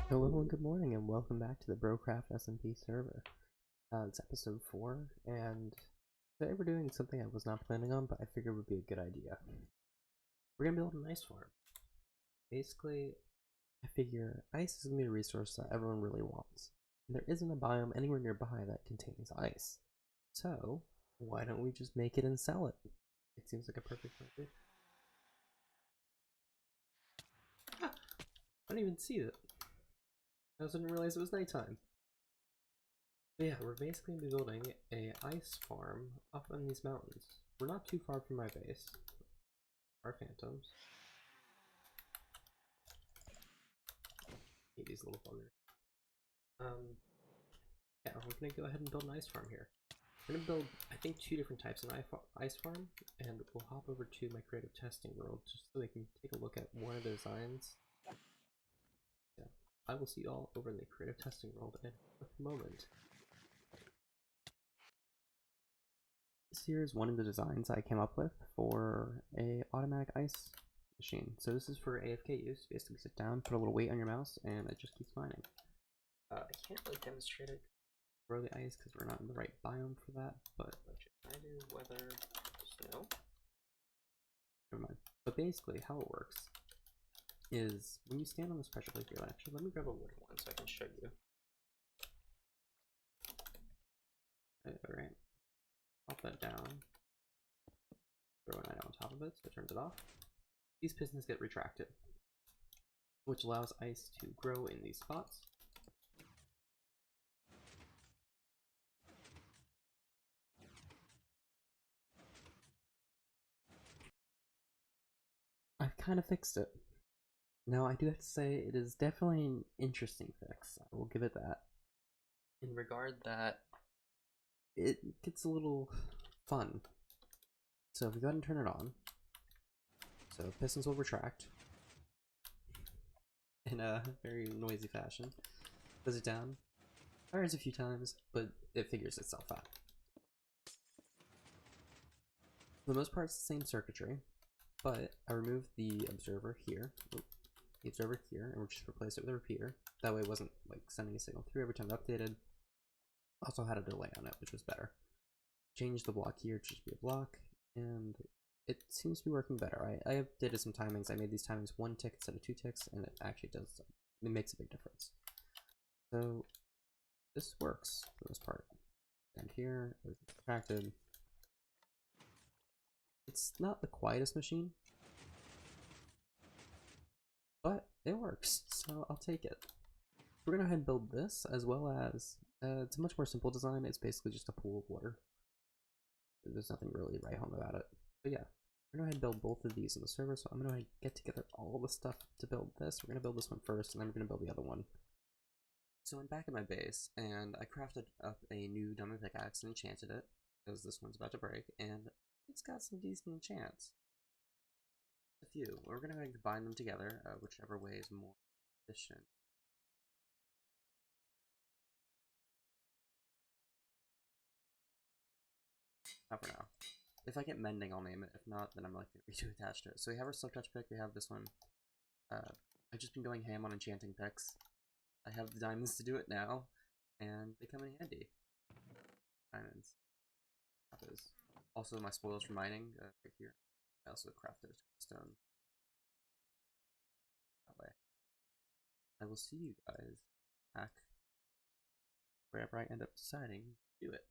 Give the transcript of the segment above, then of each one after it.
Hello and good morning and welcome back to the BroCraft SMP server. It's episode 4 and today we're doing something I was not planning on but I figured would be a good idea. We're gonna build an ice farm. Basically, I figure ice is gonna be a resource that everyone really wants. And there isn't a biome anywhere nearby that contains ice. So, why don't we just make it and sell it? It seems like a perfect idea. Ah, I didn't even see it. I also didn't realize it was nighttime. But yeah, we're basically going to be building a ice farm up in these mountains. We're not too far from my base. Our phantoms. Hate these little buggers. Yeah, we're going to go ahead and build an ice farm here. We're going to build, I think, 2 different types of ice farm, and we'll hop over to my creative testing world just so we can take a look at one of the designs. Yeah, I will see you all over in the creative testing world in a moment. This here is one of the designs I came up with for a automatic ice machine. So this is for AFK use. Basically sit down, put a little weight on your mouse, and it just keeps mining. I can't really demonstrate it, grow the ice, because we're not in the right biome for that, but what should I do? Weather, snow? Never mind. But basically, how it works is when you stand on this pressure plate here, actually, let me grab a wooden one so I can show you. Alright. Pop that down. Throw an item on top of it so it turns it off. These pistons get retracted, which allows ice to grow in these spots. I've kind of fixed it. Now I do have to say it is definitely an interesting fix. I will give it that. In regard that it gets a little fun. So if we go ahead and turn it on, so pistons will retract in a very noisy fashion. Close it down, fires a few times, but it figures itself out. For the most part, it's the same circuitry, but I removed the observer here, and we'll just replace it with a repeater. That way it wasn't like sending a signal through every time it updated. Also had a delay on it, which was better. Changed the block here to just be a block, and it seems to be working better. I updated some timings. I made these timings 1 tick instead of 2 ticks, and it actually does, it makes a big difference. So this works for this part. And here, it's retracted. It's not the quietest machine, but it works, so I'll take it. We're gonna go ahead and build this, as well as, it's a much more simple design. It's basically just a pool of water. There's nothing really right home about it. But yeah, we're gonna go ahead and build both of these in the server, so I'm gonna get together all the stuff to build this. We're gonna build this one first, and then we're gonna build the other one. So I'm back at my base, and I crafted up a new diamond pickaxe and enchanted it, because this one's about to break, and it's got some decent enchants. A few. We're gonna combine them together, whichever way is more efficient. Not for now. If I get mending, I'll name it. If not, then I'm like going to attach to it. So we have our silk touch pick. We have this one. I've just been going ham on enchanting picks. I have the diamonds to do it now, and they come in handy. Diamonds. Also, my spoils for mining right here. I also crafted a stone. That way. I will see you guys back wherever I end up deciding to do it.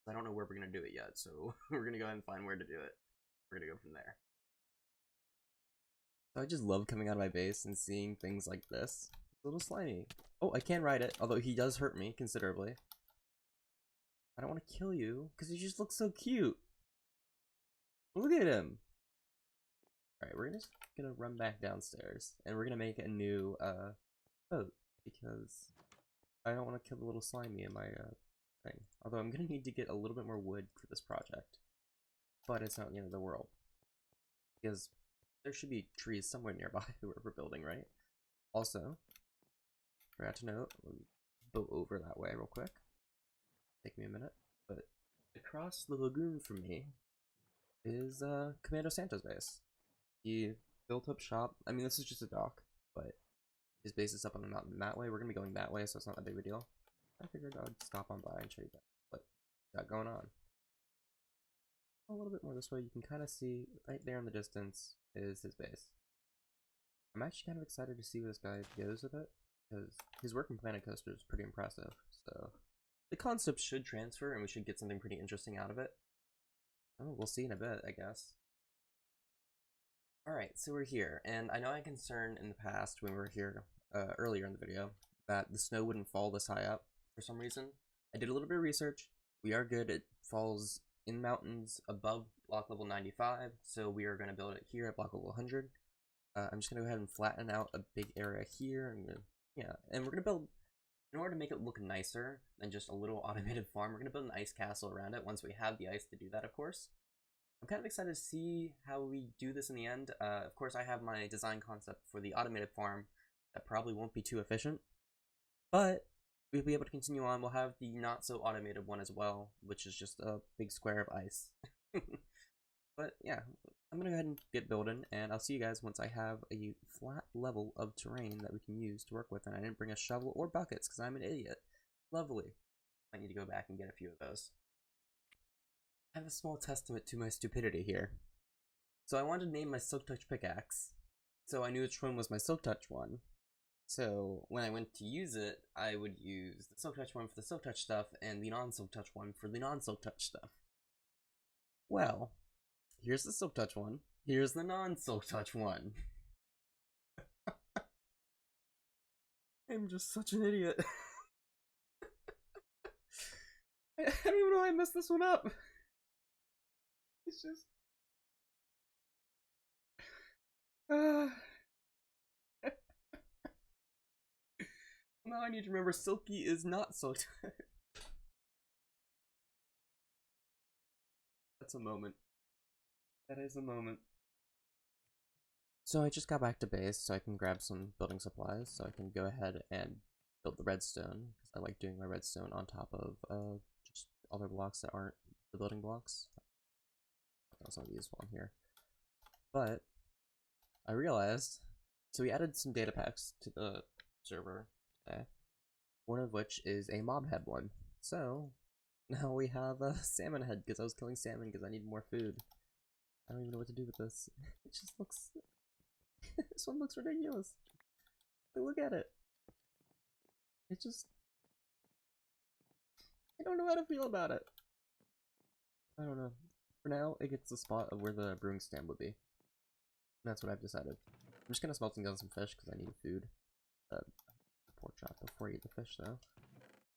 I don't know where we're going to do it yet, so we're going to go ahead and find where to do it. We're going to go from there. So I just love coming out of my base and seeing things like this. It's a little slimy. Oh, I can ride it, although he does hurt me considerably. I don't want to kill you, because he just looks so cute. Look at him. Alright, we're just going to run back downstairs, and we're going to make a new boat, because I don't want to kill the little slimy in my thing. Although I'm going to need to get a little bit more wood for this project. But it's not the end of the world. Because there should be trees somewhere nearby where we're building, right? Also, forgot to note, let me go over that way real quick. Take me a minute. But across the lagoon from me is Commando Santo's base. He built up shop. I mean, this is just a dock. but his base is up on the mountain that way. We're gonna be going that way, so it's not that big of a deal. I figured I would stop on by and show you that. What we got going on? A little bit more this way, you can kind of see right there in the distance is his base. I'm actually kind of excited to see where this guy goes with it, because his working planet coaster is pretty impressive. So the concept should transfer, and we should get something pretty interesting out of it. Oh, we'll see in a bit, I guess. Alright, so we're here, and I know I concerned in the past when we were here earlier in the video that the snow wouldn't fall this high up for some reason. I did a little bit of research. We are good. It falls in mountains above block level 95, so we are going to build it here at block level 100. I'm just going to go ahead and flatten out a big area here, and and we're going to build, in order to make it look nicer than just a little automated farm, we're going to build an ice castle around it once we have the ice to do that, of course. I'm kind of excited to see how we do this in the end. Of course, I have my design concept for the automated farm that probably won't be too efficient, but we'll be able to continue on. We'll have the not so automated one as well, which is just a big square of ice. But yeah, I'm gonna go ahead and get building, and I'll see you guys once I have a flat level of terrain that we can use to work with. And I didn't bring a shovel or buckets because I'm an idiot. Lovely. I need to go back and get a few of those. I have a small testament to my stupidity here. So I wanted to name my Silk Touch pickaxe, so I knew which one was my Silk Touch one. So when I went to use it, I would use the Silk Touch one for the Silk Touch stuff, and the non-Silk Touch one for the non-Silk Touch stuff. Well, here's the Silk Touch one, here's the non-Silk Touch one. I'm just such an idiot. I don't even know why I messed this one up. It's just... Now I need to remember Silky is not Silk Touch. That's a moment. That is a moment. So I just got back to base so I can grab some building supplies so I can go ahead and build the redstone, because I like doing my redstone on top of just other blocks that aren't the building blocks. Some of these one here. But I realized, so we added some data packs to the server today, one of which is a mob head one. So now we have a salmon head because I was killing salmon because I need more food. I don't even know what to do with this. It just looks... This one looks ridiculous. Look at it. It just... I don't know how to feel about it. I don't know. For now, it gets the spot of where the brewing stand would be. And that's what I've decided. I'm just gonna smelting down some fish because I need food. Pork chop before I eat the fish though.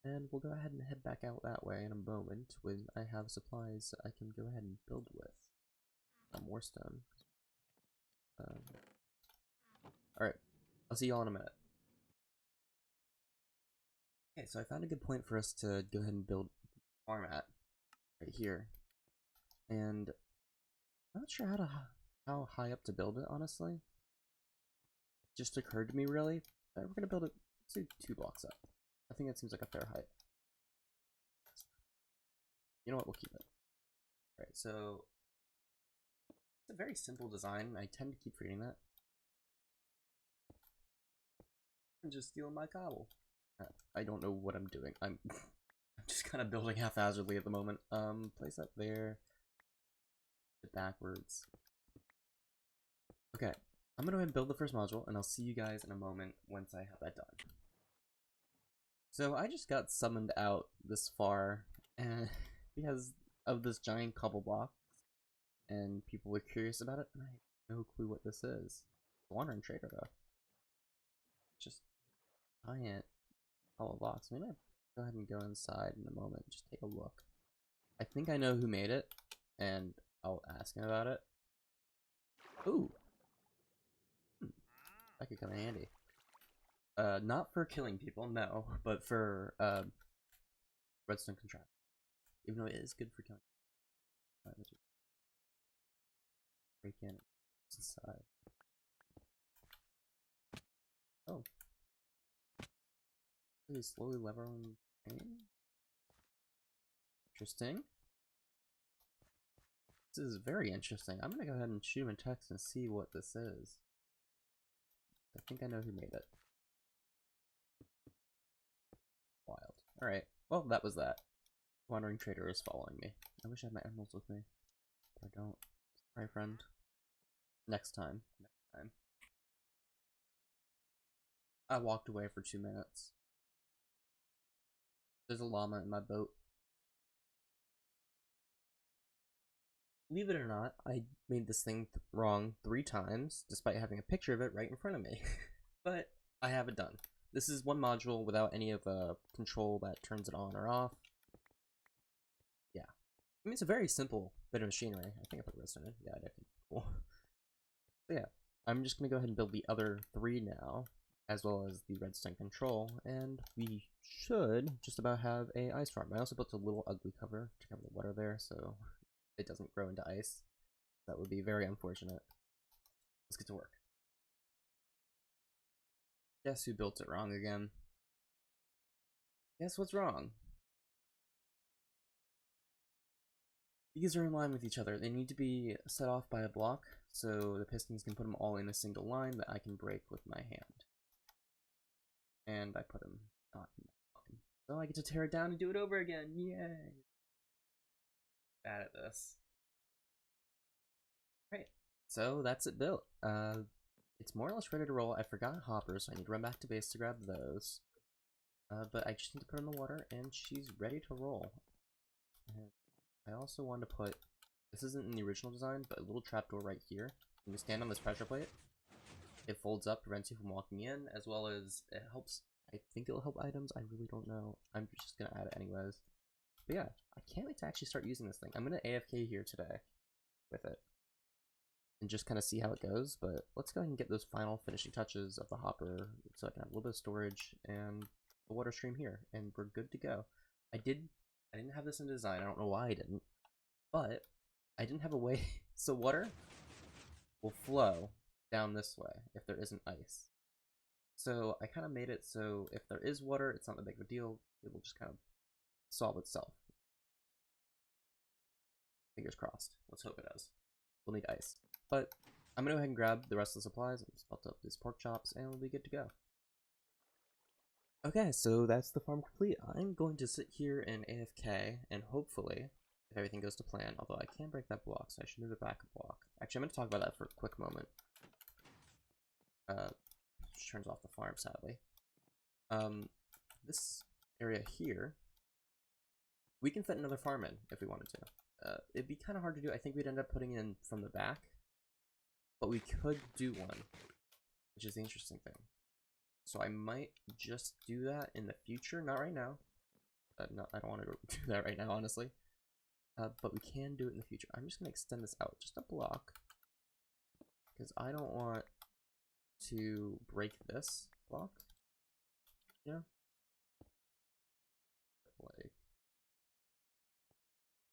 And we'll go ahead and head back out that way in a moment when I have supplies I can go ahead and build with. More stone. Alright, I'll see y'all in a minute. Okay, so I found a good point for us to go ahead and build the farm at. Right here. And I'm not sure how high up to build it, honestly. It just occurred to me, really. We're gonna build it, let's do 2 blocks up. I think that seems like a fair height. You know what, we'll keep it. Alright, so it's a very simple design. I tend to keep forgetting that. I'm just stealing my cobble. I don't know what I'm doing. I'm just kind of building haphazardly at the moment. Place that there. Backwards. Okay, I'm gonna go ahead and build the first module, and I'll see you guys in a moment once I have that done. So I just got summoned out this far, and because of this giant cobble block, and people were curious about it, and I have no clue what this is. Wandering trader though. Just giant cobble blocks. I'm gonna go ahead and go inside in a moment. Just take a look. I think I know who made it, and I'll ask him about it. Ooh. That could come in handy. Not for killing people, no, but for redstone contract. Even though it is good for killing. Break in inside. Oh. He's slowly leveling pain. Interesting. This is very interesting. I'm gonna go ahead and shoot him in text and see what this is. think I know who made it. Wild. Alright, well, that was that. Wandering trader is following me. I wish I had my emeralds with me. But I don't. Sorry, friend. Next time. Next time. I walked away for 2 minutes. There's a llama in my boat. Believe it or not, I made this thing wrong 3 times, despite having a picture of it right in front of me. But I have it done. This is one module without any of the control that turns it on or off. Yeah. I mean, it's a very simple bit of machinery. I think I put redstone in. Yeah, I did. Cool. So yeah, I'm just going to go ahead and build the other 3 now, as well as the redstone control, and we should just about have a ice farm. I also built a little ugly cover to cover the water there, so it doesn't grow into ice. That would be very unfortunate. Let's get to work. Guess who built it wrong again? Guess what's wrong? These are in line with each other. They need to be set off by a block, so the pistons can put them all in a single line that I can break with my hand. And I put them not in that line. So I get to tear it down and do it over again. Yay! Bad at this. Right. So that's it built. It's more or less ready to roll. I forgot hoppers, so I need to run back to base to grab those. But I just need to put her in the water, and she's ready to roll. And I also want to put, this isn't in the original design, but a little trapdoor right here. When you stand on this pressure plate, it folds up, prevents you from walking in, as well as it helps, I think it'll help items, I really don't know. I'm just gonna add it anyways. But yeah, I can't wait to actually start using this thing. I'm gonna AFK here today with it. And just kind of see how it goes, but let's go ahead and get those final finishing touches of the hopper so I can have a little bit of storage and the water stream here, and we're good to go. I didn't have this in design, I don't know why I didn't, but I didn't have a way, so water will flow down this way if there isn't ice. So I kind of made it so if there is water, it's not that big of a deal, it will just kind of solve itself. Fingers crossed, let's hope it does. We'll need ice. But I'm gonna go ahead and grab the rest of the supplies and just melt up these pork chops and we'll be good to go. Okay, so that's the farm complete. I'm going to sit here in AFK and hopefully, if everything goes to plan, although I can break that block, so I should move it back a block. Actually, I'm going to talk about that for a quick moment. Which turns off the farm, sadly. This area here, we can fit another farm in if we wanted to. It'd be kind of hard to do. I think we'd end up putting in from the back, but we could do one, which is the interesting thing. So I might just do that in the future, not right now. No, I don't want to do that right now, honestly. But we can do it in the future. I'm just going to extend this out just a block, because I don't want to break this block. Yeah. Like,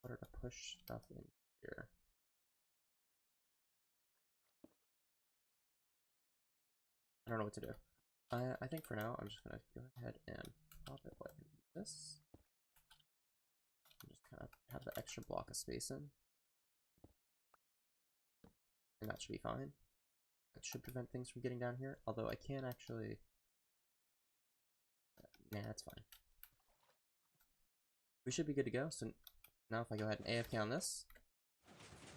what are to push stuff in here? I don't know what to do. I think for now, I'm just going to go ahead and pop it like this. And just kind of have the extra block of space in. And that should be fine. That should prevent things from getting down here. Although I can actually... Nah, that's fine. We should be good to go. So now if I go ahead and AFK on this,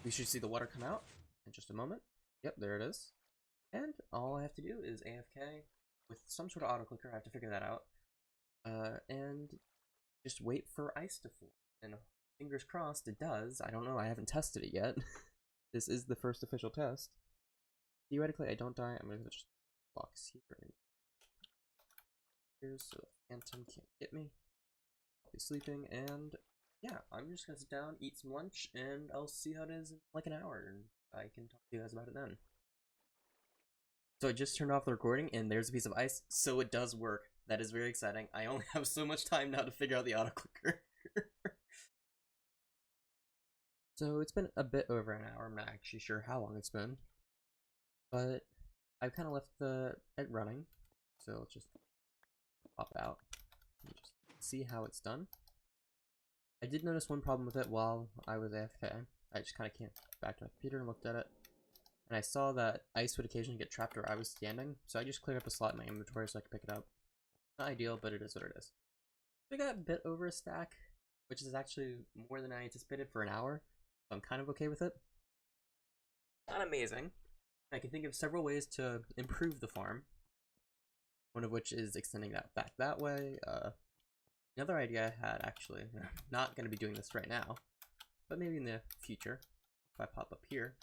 we should see the water come out in just a moment. Yep, there it is. And all I have to do is AFK with some sort of auto clicker. I have to figure that out. And just wait for ice to form. And fingers crossed it does. I don't know, I haven't tested it yet. This is the first official test. Theoretically, I don't die. I'm gonna just block here so the phantom can't get me. I'll be sleeping, and yeah, I'm just gonna sit down, eat some lunch, and I'll see how it is in like an hour, and I can talk to you guys about it then. So I just turned off the recording, and there's a piece of ice, so it does work. That is very exciting. I only have so much time now to figure out the auto clicker. So it's been a bit over an hour. I'm not actually sure how long it's been, but I've kind of left it running, so let's just pop out and just see how it's done. I did notice one problem with it while I was AFK. I just kind of came back to my computer and looked at it. and I saw that ice would occasionally get trapped where I was standing, so I just cleared up a slot in my inventory so I could pick it up. Not ideal, but it is what it is. I got a bit over a stack, which is actually more than I anticipated for an hour, so I'm kind of okay with it. Not amazing. I can think of several ways to improve the farm, one of which is extending that back that way. Another idea I had, actually, I'm not going to be doing this right now, but maybe in the future, if I pop up here,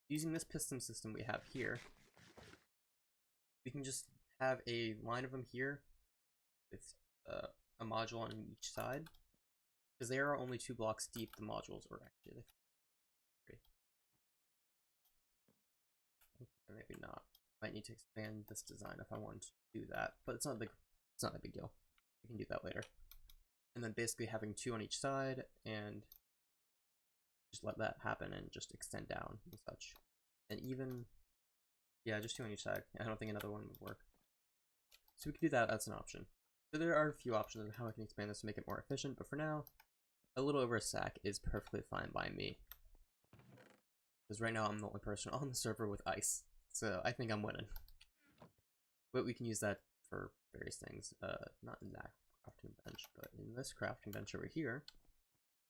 using this piston system we have here, we can just have a line of them here with a module on each side, because they are only 2 blocks deep, the modules, or actually 3. Maybe not. Might need to expand this design if I want to do that, but it's not a big deal. We can do that later. And then basically having 2 on each side and just let that happen and just extend down and such. And even, yeah, just 2 on each side. I don't think another one would work. So we can do that, that's an option. So there are a few options on how I can expand this to make it more efficient, but for now, a little over a stack is perfectly fine by me. Because right now I'm the only person on the server with ice. So I think I'm winning. But we can use that for various things. Not in that crafting bench, but in this crafting bench over here,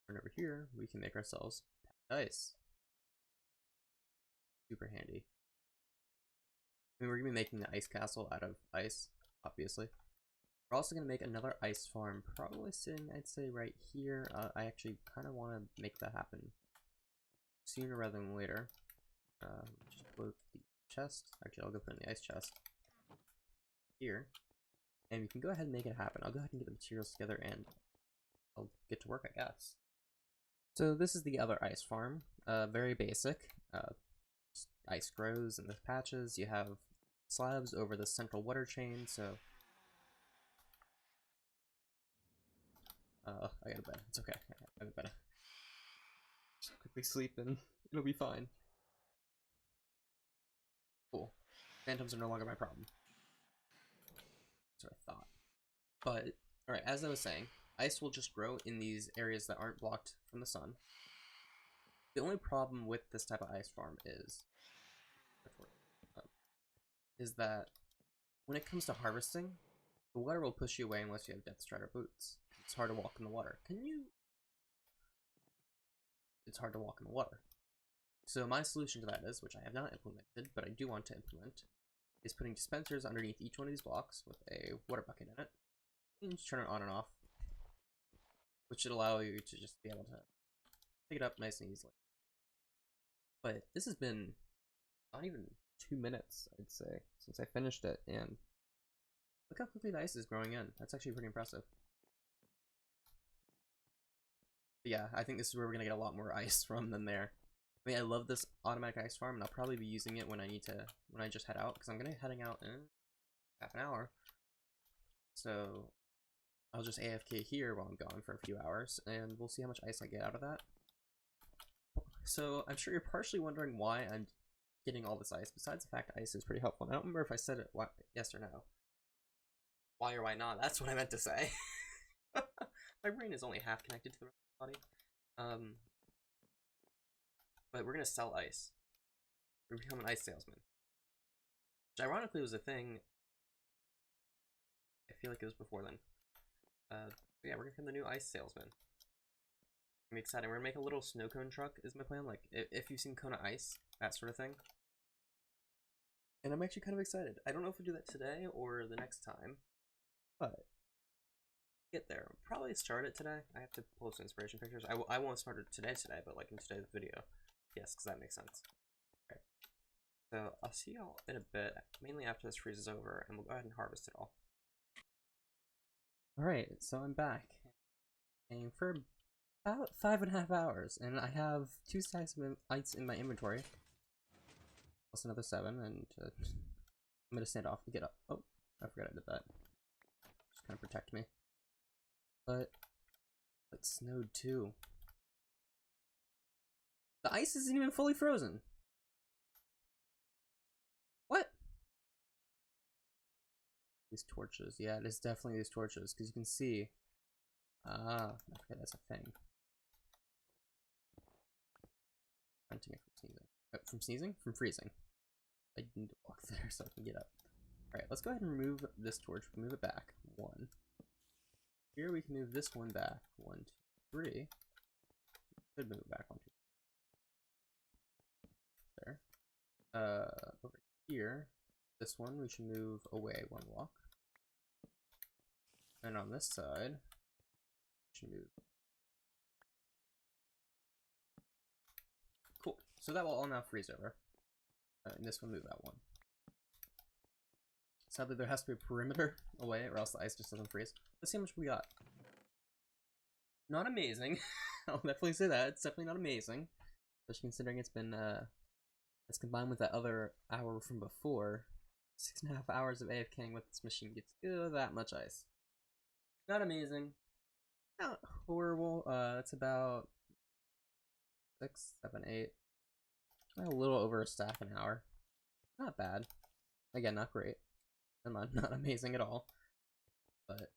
and over here, we can make ourselves ice. Super handy. I mean, we're gonna be making the ice castle out of ice, obviously. We're also gonna make another ice farm, probably sitting, I'd say, right here. I actually kind of want to make that happen sooner rather than later. Just close the chest. Actually, I'll go put in the ice chest here, and we can go ahead and make it happen. I'll go ahead and get the materials together, and I'll get to work, I guess. So this is the other ice farm. Very basic. Ice grows in the patches. You have slabs over the central water chain, so I got a bed. It's okay. I have a bed. Just quickly sleep and it'll be fine. Cool. Phantoms are no longer my problem. That's what I thought. But, alright, as I was saying, ice will just grow in these areas that aren't blocked from the sun. The only problem with this type of ice farm is that when it comes to harvesting, the water will push you away unless you have Death Strider boots. It's hard to walk in the water. It's hard to walk in the water. So my solution to that is, which I have not implemented, but I do want to implement, is putting dispensers underneath each one of these blocks with a water bucket in it. You can just turn it on and off, which should allow you to just be able to pick it up nice and easily. But this has been not even 2 minutes, I'd say, since I finished it, and look how quickly the ice is growing in. That's actually pretty impressive. But yeah, I think this is where we're gonna get a lot more ice from than there. I mean, I love this automatic ice farm, and I'll probably be using it when I just head out, because I'm gonna be heading out in half an hour. So I'll just AFK here while I'm gone for a few hours, and we'll see how much ice I get out of that. So I'm sure you're partially wondering why I'm getting all this ice, besides the fact ice is pretty helpful. And I don't remember if I said it yes or no. Why or why not? That's what I meant to say. My brain is only half connected to the rest of the body. But we're gonna sell ice. We're become an ice salesman. Which ironically was a thing. I feel like it was before then. Yeah, we're gonna become the new ice salesman. I'm excited. We're gonna make a little snow cone truck is my plan. Like, if you've seen Kona Ice, that sort of thing. And I'm actually kind of excited. I don't know if we'll do that today or the next time, but get there. Probably start it today. I have to post inspiration pictures. I won't start it today, but like in today's video. Yes, because that makes sense. Okay. So I'll see y'all in a bit, mainly after this freezes over, and we'll go ahead and harvest it all. Alright, so I'm back. And for about 5.5 hours, and I have 2 stacks of ice in my inventory. Plus another 7, and I'm gonna stand off and get up. Oh, I forgot I did that. Just kind of protect me. But it snowed too. The ice isn't even fully frozen. What? These torches. Yeah, it is definitely these torches, because you can see. Ah, okay, that's a thing. Preventing it from sneezing. From sneezing? From freezing. I need to walk there so I can get up. Alright, let's go ahead and remove this torch. We can move it back. 1. Here we can move this one back. 1, 2, 3. Could move it back 1, 2. There. Over here, this one we should move away 1 block. And on this side, we should move. Cool. So that will all now freeze over. And this one move out 1. Sadly, there has to be a perimeter away, or else the ice just doesn't freeze. Let's see how much we got. Not amazing. I'll definitely say that. It's definitely not amazing. Especially considering it's been, it's combined with that other hour from before. 6.5 hours of AFKing with this machine gets that much ice. Not amazing. Not horrible. It's about 6, 7, 8. A little over a stack an hour. Not bad. Again, not great. Not amazing at all. But,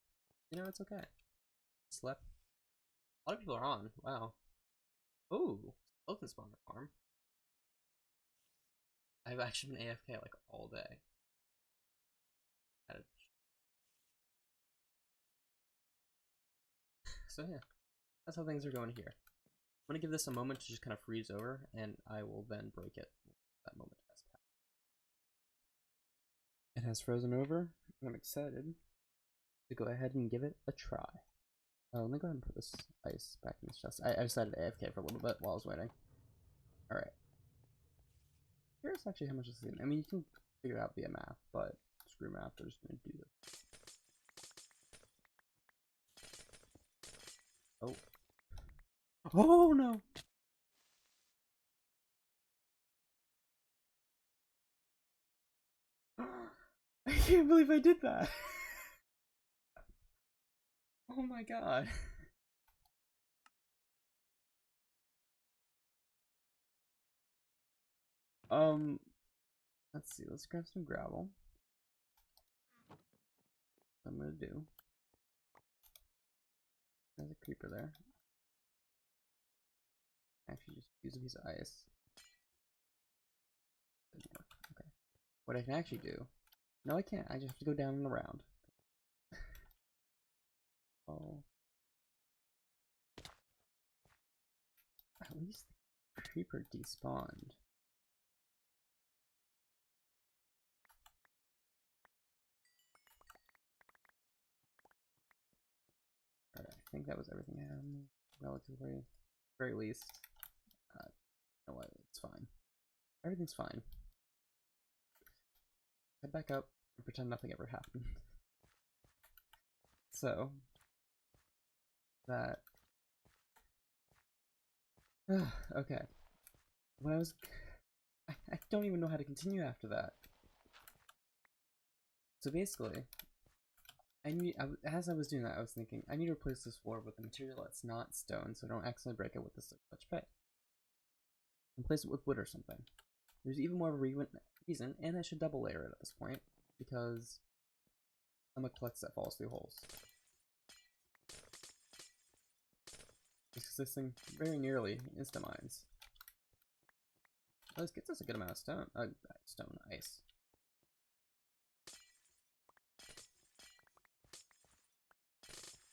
you know, it's okay. Slept. A lot of people are on. Wow. Oh, open spawner farm. I've actually been AFK like all day. So yeah, that's how things are going here. I'm gonna give this a moment to just kind of freeze over, and I will then break it. That moment has passed. It has frozen over, and I'm excited to go ahead and give it a try. Let me go ahead and put this ice back in this chest. I decided to AFK for a little bit while I was waiting. Alright. Here's actually how much this is. I mean, you can figure it out via math, but screw math, we're just gonna do this. Oh. Oh no! I can't believe I did that! Oh my god. Let's see, let's grab some gravel. What I'm gonna do. There's a creeper there. Actually, just use a piece of ice. Didn't work. Okay. What I can actually do. No, I can't. I just have to go down and around. Oh. At least the creeper despawned. Alright, I think that was everything I had, relatively. Very least. You know what? It's fine. Everything's fine. Head back up and pretend nothing ever happened. So that okay. When I was I don't even know how to continue after that. So basically, as I was doing that, I was thinking I need to replace this floor with a material that's not stone, so I don't accidentally break it with this much pay. Replace it with wood or something. There's even more of a reason, and I should double layer it at this point, because I'm a klutz that falls through holes. Because this thing very nearly insta-mines. Well, this gets us a good amount of stone, ice.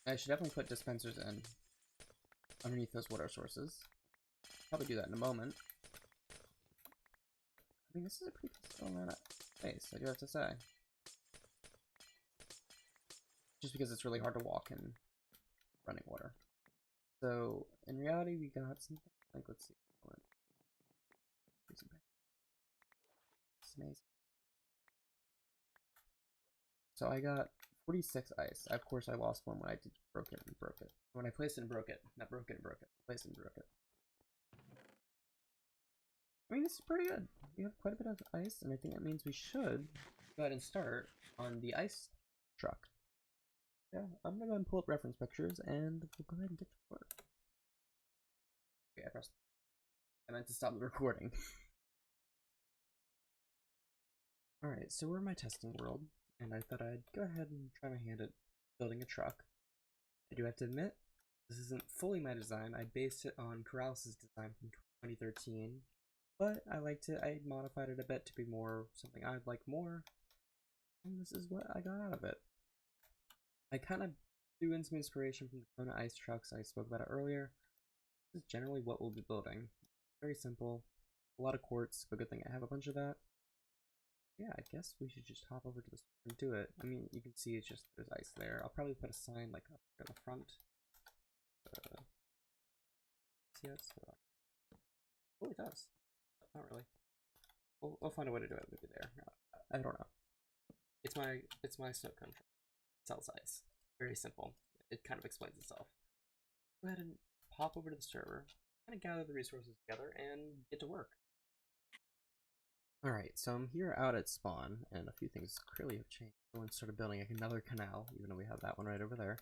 I should definitely put dispensers in underneath those water sources. Probably do that in a moment. I mean, this is a pretty small amount of space, I do have to say. Just because it's really hard to walk in running water. So, in reality, we got something like, let's see. It's amazing. So I got 46 ice. Of course, I lost one when I broke it and broke it. When I placed it and broke it. Not broke it and broke it. Placed it and broke it. I mean, this is pretty good. We have quite a bit of ice, and I think that means we should go ahead and start on the ice truck. Yeah, I'm gonna go ahead and pull up reference pictures, and we'll go ahead and get to work. Okay, I meant to stop the recording. Alright, so we're in my testing world, and I thought I'd go ahead and try my hand at building a truck. I do have to admit, this isn't fully my design. I based it on Corrales' design from 2013, but I modified it a bit to be more something I'd like more, and this is what I got out of it. I kind of threw in some inspiration from the Kona ice trucks I spoke about it earlier. This is generally what we'll be building. Very simple, a lot of quartz, but good thing I have a bunch of that. Yeah, I guess we should just hop over to the store and do it. I mean, you can see it's just, there's ice there. I'll probably put a sign like up here in the front. See it? So, oh, it does. Not really. We'll find a way to do it maybe there. I don't know. It's my snow country. It sells ice. Very simple. It kind of explains itself. Go ahead and pop over to the server, kind of gather the resources together, and get to work. Alright, so I'm here out at spawn, and a few things clearly have changed. Someone started building another canal, even though we have that one right over there.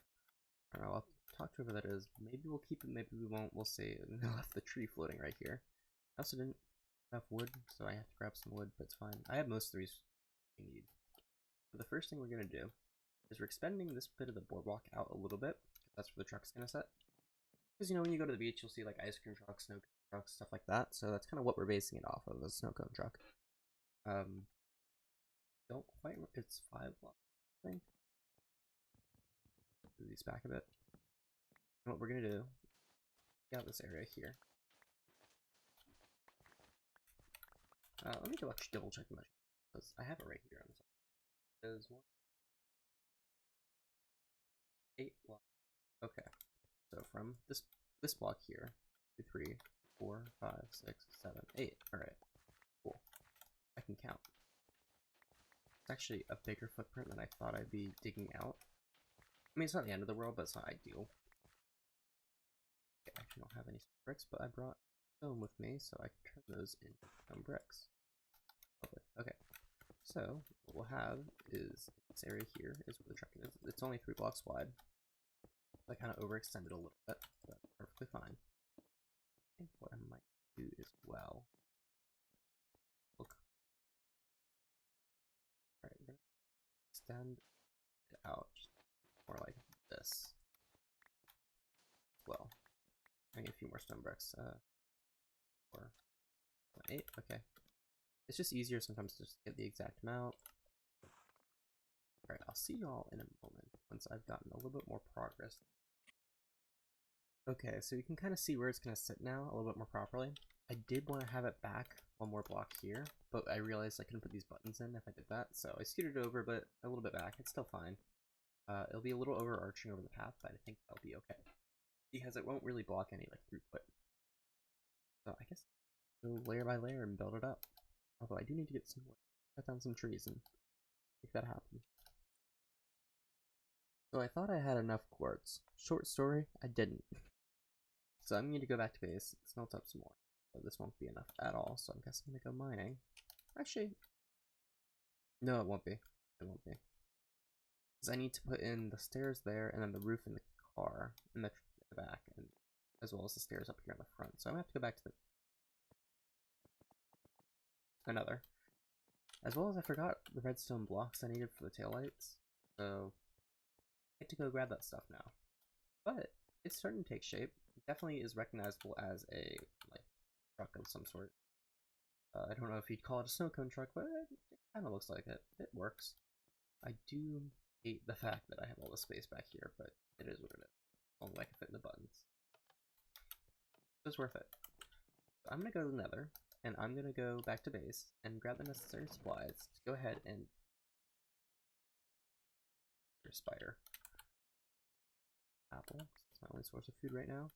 I don't know, I'll talk to whoever that is. Maybe we'll keep it, maybe we won't, we'll see. And I left the tree floating right here. I also didn't have wood, so I have to grab some wood, but it's fine. I have most of the resources we need. But the first thing we're going to do is we're expanding this bit of the boardwalk out a little bit. That's where the truck's going to set. Because, you know, when you go to the beach, you'll see like ice cream trucks, snow cone trucks, stuff like that. So that's kind of what we're basing it off of, a snow cone truck. Don't quite, it's 5 blocks, I think. Move these back a bit. And what we're going to do, get this area here. Let me actually double check the measure, because I have it right here on the side. It is 8 blocks. Okay. So from this block here, 2, 3, 4, 5, 6, 7, 8. Alright. Cool. I can count. It's actually a bigger footprint than I thought I'd be digging out. I mean, it's not the end of the world, but it's not ideal. Okay, I actually don't have any bricks, but I brought stone with me, so I can turn those into stone bricks. Okay, so what we'll have is this area here is where the truck is. It's only 3 blocks wide. I kind of overextended a little bit, but that's perfectly fine. I think what I might do as well. Look. Alright, we're gonna extend it out just more like this. Well, I need a few more stone bricks. 4, 8, okay. It's just easier sometimes to just get the exact amount. Alright, I'll see y'all in a moment once I've gotten a little bit more progress. Okay, so you can kind of see where it's going to sit now a little bit more properly. I did want to have it back one more block here, but I realized I couldn't put these buttons in if I did that, so I scooted it over, but a little bit back. It's still fine. It'll be a little overarching over the path, but I think that'll be okay. Because it won't really block any like throughput. So I guess go layer by layer and build it up. Although I do need to get some wood, cut down some trees and make that happen. So I thought I had enough quartz. Short story, I didn't. So I'm going to go back to base, smelt up some more. But this won't be enough at all, so I guess I'm going to go mining. Actually, no, it won't be. It won't be. Because I need to put in the stairs there, and then the roof in the car, in the back, and as well as the stairs up here in the front. So I'm going to have to go back to another. As well as I forgot the redstone blocks I needed for the taillights. So I get to go grab that stuff now. But it's starting to take shape. It definitely is recognizable as a like truck of some sort. I don't know if you'd call it a snow cone truck, but it kind of looks like it. It works. I do hate the fact that I have all the space back here, but it is what it is. Only I can fit in the buttons. It's worth it. So I'm gonna go to the nether, and I'm gonna go back to base and grab the necessary supplies to go ahead and spider. Apple. It's my only source of food right now.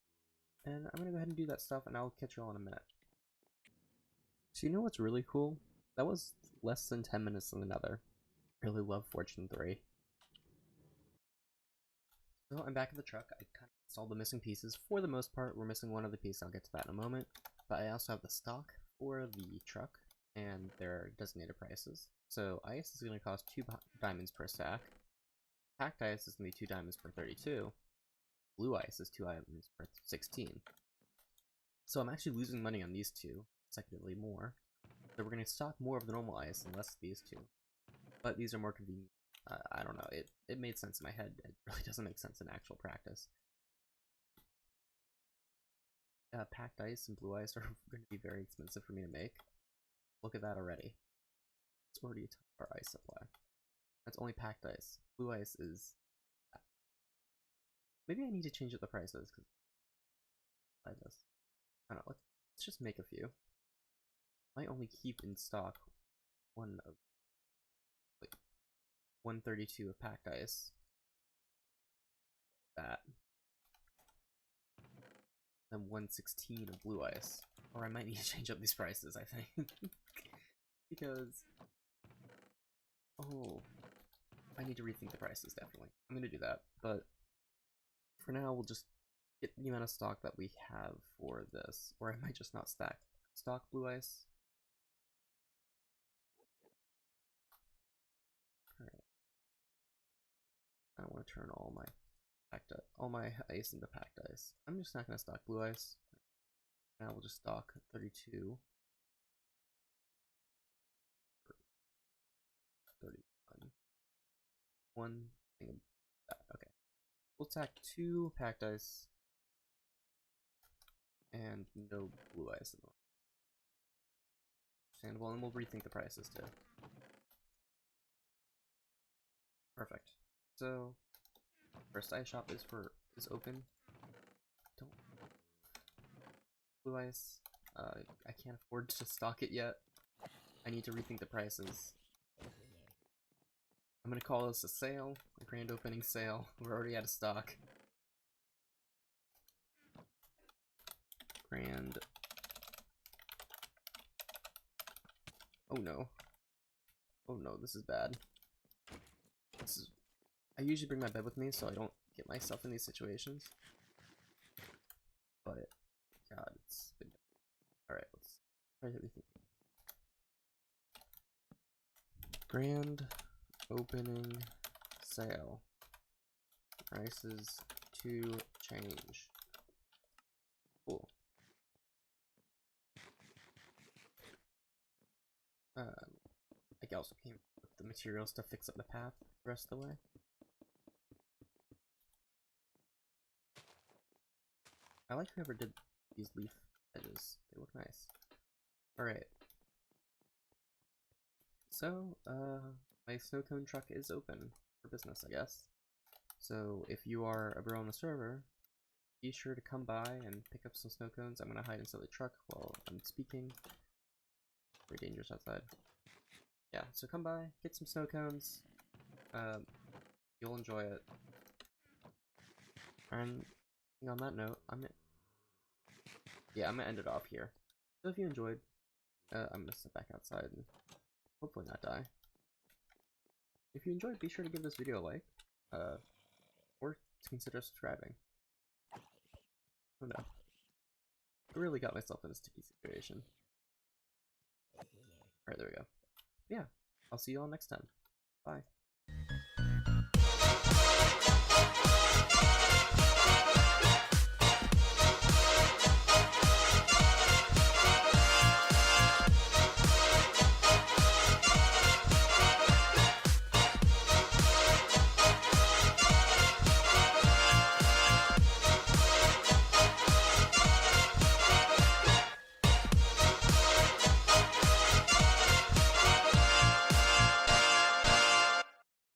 And I'm gonna go ahead and do that stuff, and I'll catch you all in a minute. So you know what's really cool? That was less than 10 minutes in the nether. Really love Fortune 3. So I'm back at the truck. I kind of installed the missing pieces. For the most part, we're missing one other piece. I'll get to that in a moment. But I also have the stock for the truck and their designated prices. So ice is going to cost 2 diamonds per stack. Packed ice is going to be 2 diamonds per 32. Blue ice is 2 diamonds per 16. So I'm actually losing money on these two, consecutively more. So we're going to stock more of the normal ice and less of these two. But these are more convenient. I don't know, it made sense in my head. It really doesn't make sense in actual practice. packed ice and blue ice are going to be very expensive for me to make. Look at that already. It's already our ice supply. That's only packed ice. Blue ice is... Maybe I need to change up the prices, because I this. I don't know, let's just make a few. I might only keep in stock one of, like, 132 of packed ice. That. Then 116 of blue ice. Or I might need to change up these prices, I think. Because... Oh... I need to rethink the prices, definitely. I'm gonna do that, but... For now, we'll just get the amount of stock that we have for this. Or I might just not stock blue ice. Alright. I don't want to turn all my ice into packed ice. I'm just not gonna stock blue ice. Now we'll just stock 32. 31. One thing of that. Okay. We'll tack 2 packed ice and no blue ice in the understandable, and we'll rethink the prices too. Perfect. So first ice shop is open. Don't blue ice. I can't afford to stock it yet. I need to rethink the prices. I'm gonna call this a sale, a grand opening sale. We're already out of stock. Grand. Oh no. Oh no, this is bad. I usually bring my bed with me so I don't get myself in these situations. But, God, it's been... Alright, let's try everything. Grand opening sale. Prices to change. Cool. I also came with the materials to fix up the path the rest of the way. I like whoever did these leaf edges. They look nice. Alright. So, my snow cone truck is open for business, I guess. So, if you are a bro on the server, be sure to come by and pick up some snow cones. I'm gonna hide inside the truck while I'm speaking. Very dangerous outside. Yeah, so come by, get some snow cones. You'll enjoy it. And on that note, I'm gonna end it off here. So if you enjoyed, I'm gonna step back outside and hopefully not die. If you enjoyed, be sure to give this video a like, or consider subscribing. Oh no. I really got myself in a sticky situation. Alright, there we go. Yeah, I'll see you all next time. Bye.